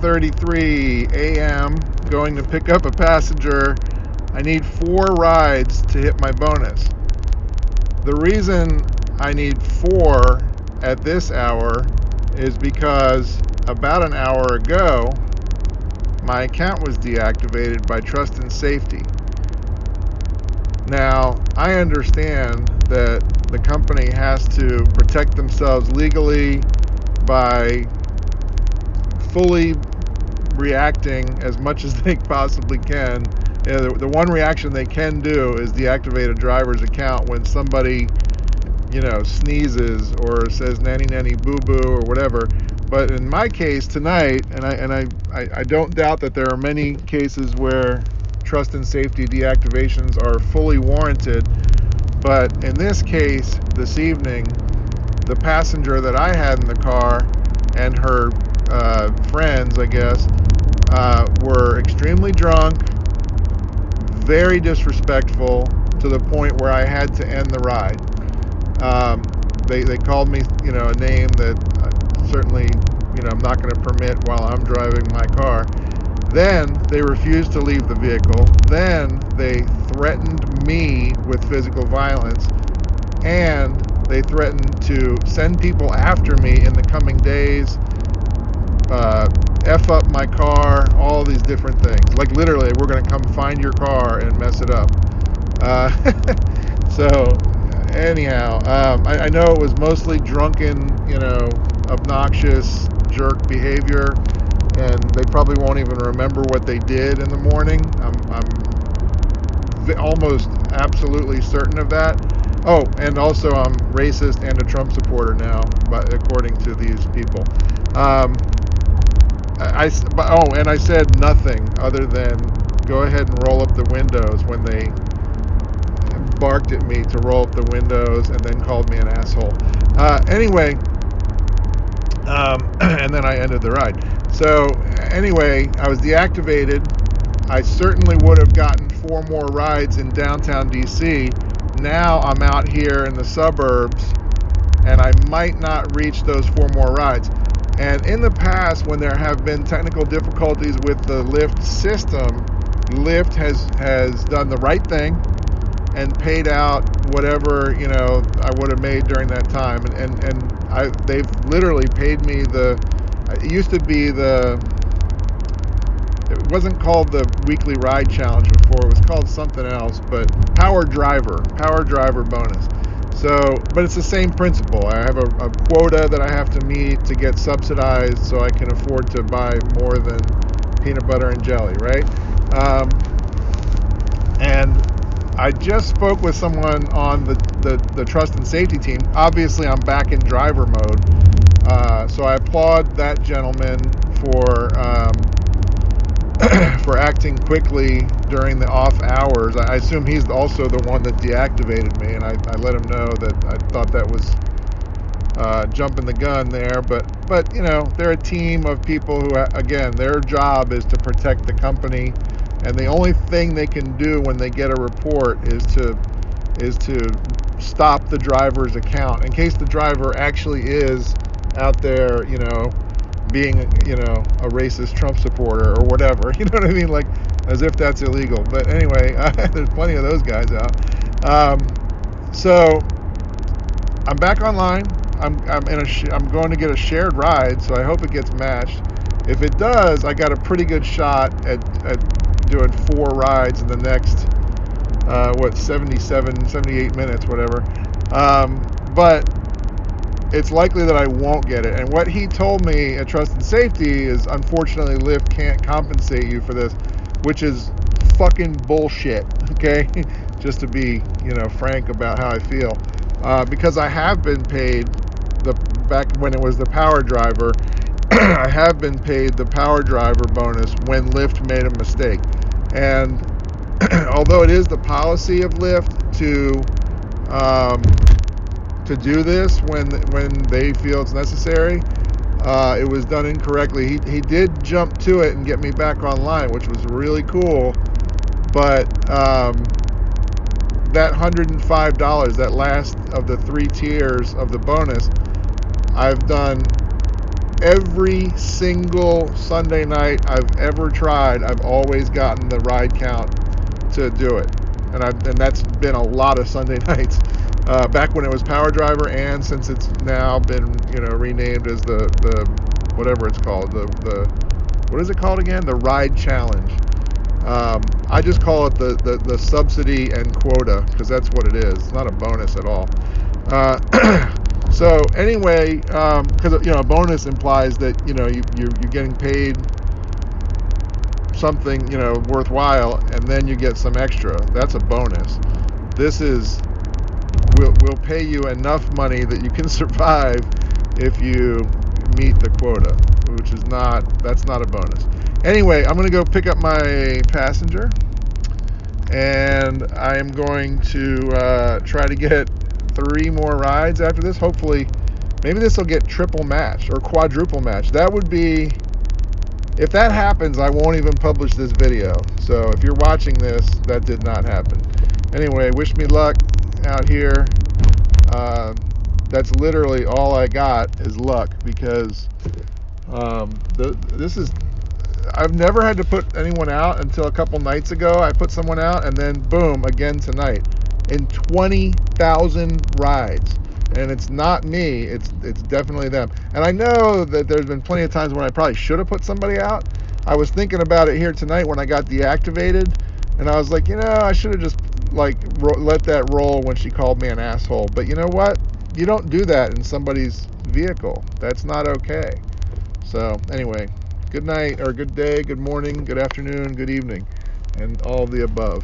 5:33 a.m. going to pick up a passenger. I need 4 rides to hit my bonus. The reason I need 4 at this hour is because about an hour ago, my account was deactivated by Trust and Safety. Now, I understand that the company has to protect themselves legally by fully reacting as much as they possibly can. The one reaction they can do is deactivate a driver's account when somebody, sneezes or says nanny nanny boo boo or whatever. But in my case tonight, and I don't doubt that there are many cases where Trust and Safety deactivations are fully warranted, but in this case, this evening, the passenger that I had in the car and her friends, I guess, were extremely drunk, very disrespectful, to the point where I had to end the ride. They called me, a name that certainly, I'm not going to permit while I'm driving my car. Then they refused to leave the vehicle. Then they threatened me with physical violence, and they threatened to send people after me in the coming days, F up my car, all these different things. Like literally, we're going to come find your car and mess it up. So anyhow, I know it was mostly drunken, obnoxious jerk behavior, and they probably won't even remember what they did in the morning. I'm almost absolutely certain of that. Oh, and also I'm racist and a Trump supporter now, but according to these people. And I said nothing other than go ahead and roll up the windows when they barked at me to roll up the windows and then called me an asshole. Anyway, and then I ended the ride. So anyway, I was deactivated. I certainly would have gotten 4 more rides in downtown DC. Now I'm out here in the suburbs, and I might not reach those 4 more rides. And in the past, when there have been technical difficulties with the Lyft system, Lyft has done the right thing and paid out whatever I would have made during that time. And they've literally paid me it used to be it wasn't called the weekly ride challenge before, it was called something else, but power driver bonus. So, but it's the same principle. I have a quota that I have to meet to get subsidized so I can afford to buy more than peanut butter and jelly, right? And I just spoke with someone on the Trust and Safety team. Obviously, I'm back in driver mode. So I applaud that gentleman for acting quickly during the off hours. I assume he's also the one that deactivated me, and I let him know that I thought that was jumping the gun there. But they're a team of people who, again, their job is to protect the company, and the only thing they can do when they get a report is to stop the driver's account in case the driver actually is out there, being, a racist Trump supporter or whatever, you know what I mean? Like, as if that's illegal. But anyway, there's plenty of those guys out. So I'm back online. I'm going to get a shared ride, so I hope it gets matched. If it does, I got a pretty good shot at doing 4 rides in the next 78 minutes, whatever. But it's likely that I won't get it. And what he told me at Trust and Safety is, unfortunately, Lyft can't compensate you for this, which is fucking bullshit, okay? Just to be, frank about how I feel. Because I have been paid, back when it was the power driver, I have been paid the power driver bonus when Lyft made a mistake. And although it is the policy of Lyft to do this when they feel it's necessary, it was done incorrectly. He did jump to it and get me back online, which was really cool. But that $105, that last of the 3 tiers of the bonus, I've done every single Sunday night I've ever tried, I've always gotten the ride count to do it. And that's been a lot of Sunday nights. Back when it was Power Driver, and since it's now been renamed as the whatever it's called, the what is it called again? The Ride Challenge. I just call it the subsidy and quota, because that's what it is. It's not a bonus at all. So anyway, because a bonus implies that you're getting paid something worthwhile, and then you get some extra. That's a bonus. This is we'll pay you enough money that you can survive if you meet the quota, which is that's not a bonus. Anyway, I'm going to go pick up my passenger, and I am going to try to get 3 more rides after this. Hopefully, maybe this will get triple matched or quadruple matched. That would be, if that happens, I won't even publish this video. So if you're watching this, that did not happen. Anyway, wish me luck out here. That's literally all I got is luck, because this is, I've never had to put anyone out until a couple nights ago. I put someone out, and then boom, again tonight in 20,000 rides. And it's not me, it's definitely them. And I know that there's been plenty of times when I probably should have put somebody out. I was thinking about it here tonight when I got deactivated, and I was like, I should have just let that roll when she called me an asshole. But you know what? You don't do that in somebody's vehicle. That's not okay. So anyway, good night, or good day, good morning, good afternoon, good evening, and all of the above.